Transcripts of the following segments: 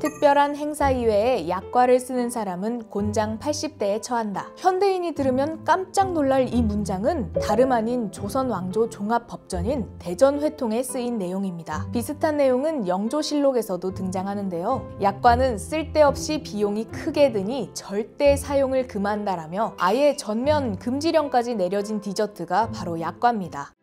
특별한 행사 이외에 약과를 쓰는 사람은 곤장 80대에 처한다. 현대인이 들으면 깜짝 놀랄 이 문장은 다름 아닌 조선 왕조 종합법전인 대전회통에 쓰인 내용입니다. 비슷한 내용은 영조실록에서도 등장하는데요. 약과는 쓸데없이 비용이 크게 드니 절대 사용을 금한다라며 아예 전면 금지령까지 내려진 디저트가 바로 약과입니다.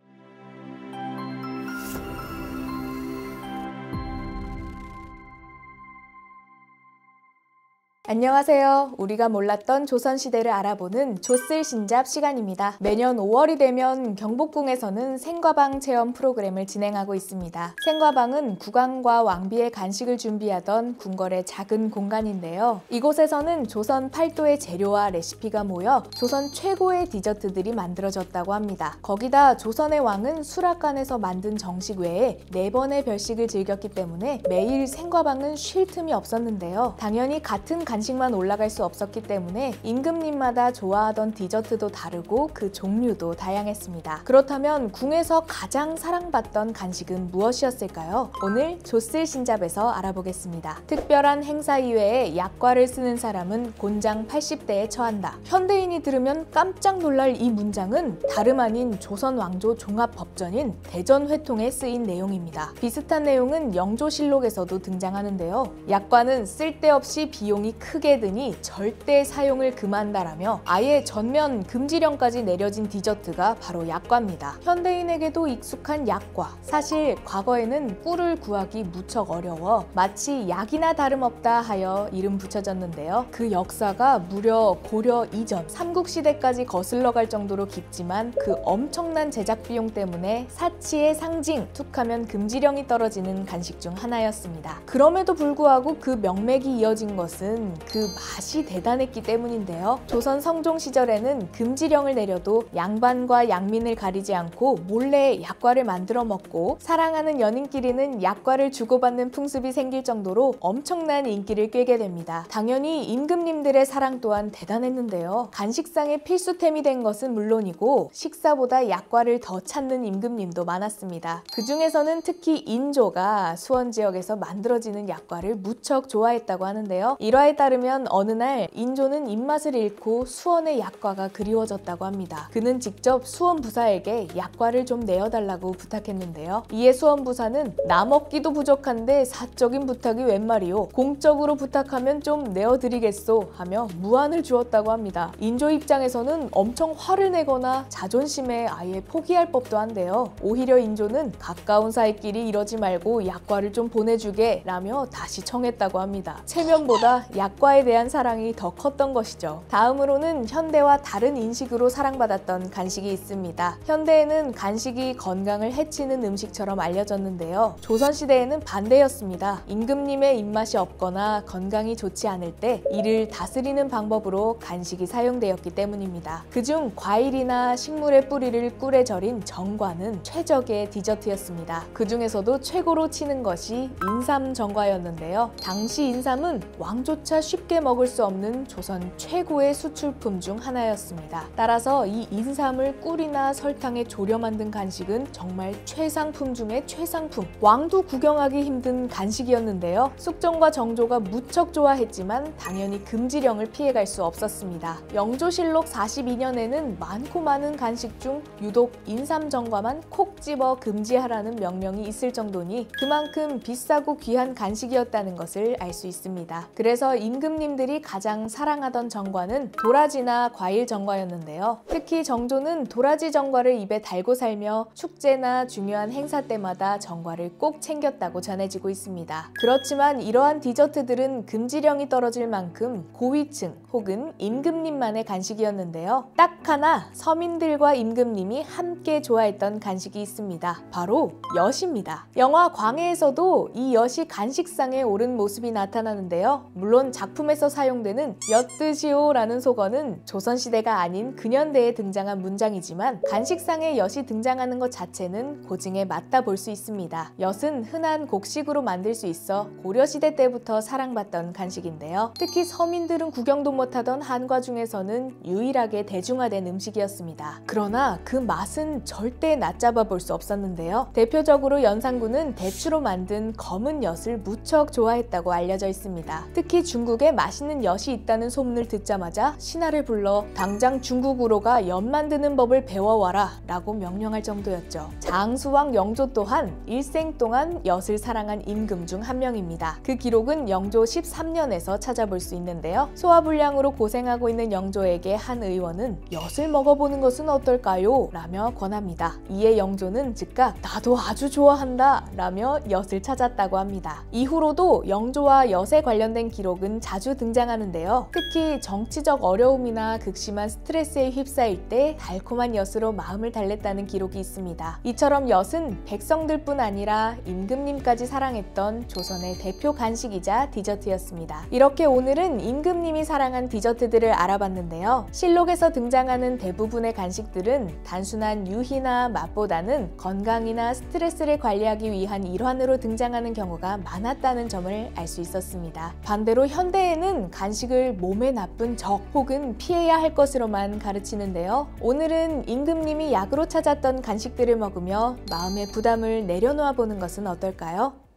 안녕하세요. 우리가 몰랐던 조선시대를 알아보는 조쓸신잡 시간입니다. 매년 5월이 되면 경복궁에서는 생과방 체험 프로그램을 진행하고 있습니다. 생과방은 국왕과 왕비의 간식을 준비하던 궁궐의 작은 공간인데요. 이곳에서는 조선 8도의 재료와 레시피가 모여 조선 최고의 디저트들이 만들어졌다고 합니다. 거기다 조선의 왕은 수락관에서 만든 정식 외에 4번의 별식을 즐겼기 때문에 매일 생과방은 쉴 틈이 없었는데요. 당연히 같은 간식만 올라갈 수 없었기 때문에 임금님마다 좋아하던 디저트도 다르고 그 종류도 다양했습니다. 그렇다면 궁에서 가장 사랑받던 간식은 무엇이었을까요? 오늘 조쓸신잡에서 알아보겠습니다. 특별한 행사 이외에 약과를 쓰는 사람은 곤장 80대에 처한다. 현대인이 들으면 깜짝 놀랄 이 문장은 다름 아닌 조선 왕조 종합법전인 대전회통에 쓰인 내용입니다. 비슷한 내용은 영조실록에서도 등장하는데요. 약과는 쓸데없이 비용이 크게 드니 절대 사용을 금한다라며 아예 전면 금지령까지 내려진 디저트가 바로 약과입니다. 현대인에게도 익숙한 약과. 사실 과거에는 꿀을 구하기 무척 어려워 마치 약이나 다름없다 하여 이름 붙여졌는데요. 그 역사가 무려 고려 이전 삼국시대까지 거슬러 갈 정도로 깊지만 그 엄청난 제작 비용 때문에 사치의 상징, 툭하면 금지령이 떨어지는 간식 중 하나였습니다. 그럼에도 불구하고 그 명맥이 이어진 것은 그 맛이 대단했기 때문인데요. 조선 성종 시절에는 금지령을 내려도 양반과 양민을 가리지 않고 몰래 약과를 만들어 먹고 사랑하는 연인끼리는 약과를 주고받는 풍습이 생길 정도로 엄청난 인기를 끌게 됩니다. 당연히 임금님들의 사랑 또한 대단했는데요. 간식상의 필수템이 된 것은 물론이고 식사보다 약과를 더 찾는 임금님도 많았습니다. 그 중에서는 특히 인조가 수원 지역에서 만들어지는 약과를 무척 좋아했다고 하는데요. 일화에 따르면 어느 날 인조는 입맛을 잃고 수원의 약과가 그리워졌다고 합니다. 그는 직접 수원 부사에게 약과를 좀 내어달라고 부탁했는데요. 이에 수원 부사는 나 먹기도 부족한데 사적인 부탁이 웬 말이오? 공적으로 부탁하면 좀 내어드리겠소 하며 무안을 주었다고 합니다. 인조 입장에서는 엄청 화를 내거나 자존심에 아예 포기할 법도 한데요. 오히려 인조는 가까운 사이끼리 이러지 말고 약과를 좀 보내주게 라며 다시 청했다고 합니다. 체면보다 약과에 대한 사랑이 더 컸던 것이죠. 다음으로는 현대와 다른 인식으로 사랑받았던 간식이 있습니다. 현대에는 간식이 건강을 해치는 음식처럼 알려졌는데요. 조선시대에는 반대였습니다. 임금님의 입맛이 없거나 건강이 좋지 않을 때 이를 다스리는 방법으로 간식이 사용되었기 때문입니다. 그중 과일이나 식물의 뿌리를 꿀에 절인 정과는 최적의 디저트였습니다. 그 중에서도 최고로 치는 것이 인삼정과였는데요. 당시 인삼은 왕조차 쉽게 먹을 수 없는 조선 최고의 수출품 중 하나였습니다. 따라서 이 인삼을 꿀이나 설탕에 졸여 만든 간식은 정말 최상품 중의 최상품. 왕도 구경하기 힘든 간식이었는데요. 숙종과 정조가 무척 좋아했지만 당연히 금지령을 피해갈 수 없었습니다. 영조실록 42년에는 많고 많은 간식 중 유독 인삼정과만 콕 집어 금지하라는 명령이 있을 정도니 그만큼 비싸고 귀한 간식이었다는 것을 알 수 있습니다. 그래서 임금님들이 가장 사랑하던 정과는 도라지나 과일 정과였는데요. 특히 정조는 도라지 정과를 입에 달고 살며 축제나 중요한 행사 때마다 정과를 꼭 챙겼다고 전해지고 있습니다. 그렇지만 이러한 디저트들은 금지령이 떨어질 만큼 고위층 혹은 임금님만의 간식이었는데요. 딱 하나 서민들과 임금님이 함께 좋아했던 간식이 있습니다. 바로 엿입니다. 영화 광해에서도 이 엿이 간식상에 오른 모습이 나타나는데요. 물론 작품에서 사용되는 엿드시오라는 속어는 조선시대가 아닌 근현대에 등장한 문장이지만 간식상에 엿이 등장하는 것 자체는 고증에 맞다 볼 수 있습니다. 엿은 흔한 곡식으로 만들 수 있어 고려시대 때부터 사랑받던 간식인데요. 특히 서민들은 구경도 못하던 한과 중에서는 유일하게 대중화된 음식이었습니다. 그러나 그 맛은 절대 낮잡아 볼 수 없었는데요. 대표적으로 연산군은 대추로 만든 검은 엿을 무척 좋아했다고 알려져 있습니다. 특히 중국에 맛있는 엿이 있다는 소문을 듣자마자 신하를 불러 당장 중국으로 가 엿 만드는 법을 배워와라 라고 명령할 정도였죠. 장수왕 영조 또한 일생 동안 엿을 사랑한 임금 중 한 명입니다. 그 기록은 영조 13년에서 찾아볼 수 있는데요. 소화불량으로 고생하고 있는 영조에게 한 의원은 엿을 먹어보는 것은 어떨까요? 라며 권합니다. 이에 영조는 즉각 나도 아주 좋아한다 라며 엿을 찾았다고 합니다. 이후로도 영조와 엿에 관련된 기록은 자주 등장하는데요. 특히 정치적 어려움이나 극심한 스트레스에 휩싸일 때 달콤한 엿으로 마음을 달랬다는 기록이 있습니다. 이처럼 엿은 백성들뿐 아니라 임금님까지 사랑했던 조선의 대표 간식이자 디저트였습니다. 이렇게 오늘은 임금님이 사랑한 디저트들을 알아봤는데요. 실록에서 등장하는 대부분의 간식들은 단순한 유희나 맛보다는 건강이나 스트레스를 관리하기 위한 일환으로 등장하는 경우가 많았다는 점을 알 수 있었습니다. 반대로 현대에는 간식을 몸에 나쁜 적 혹은 피해야 할 것으로만 가르치는데요. 오늘은 임금님이 약으로 찾았던 간식들을 먹으며 마음의 부담을 내려놓아 보는 것은 어떨까요?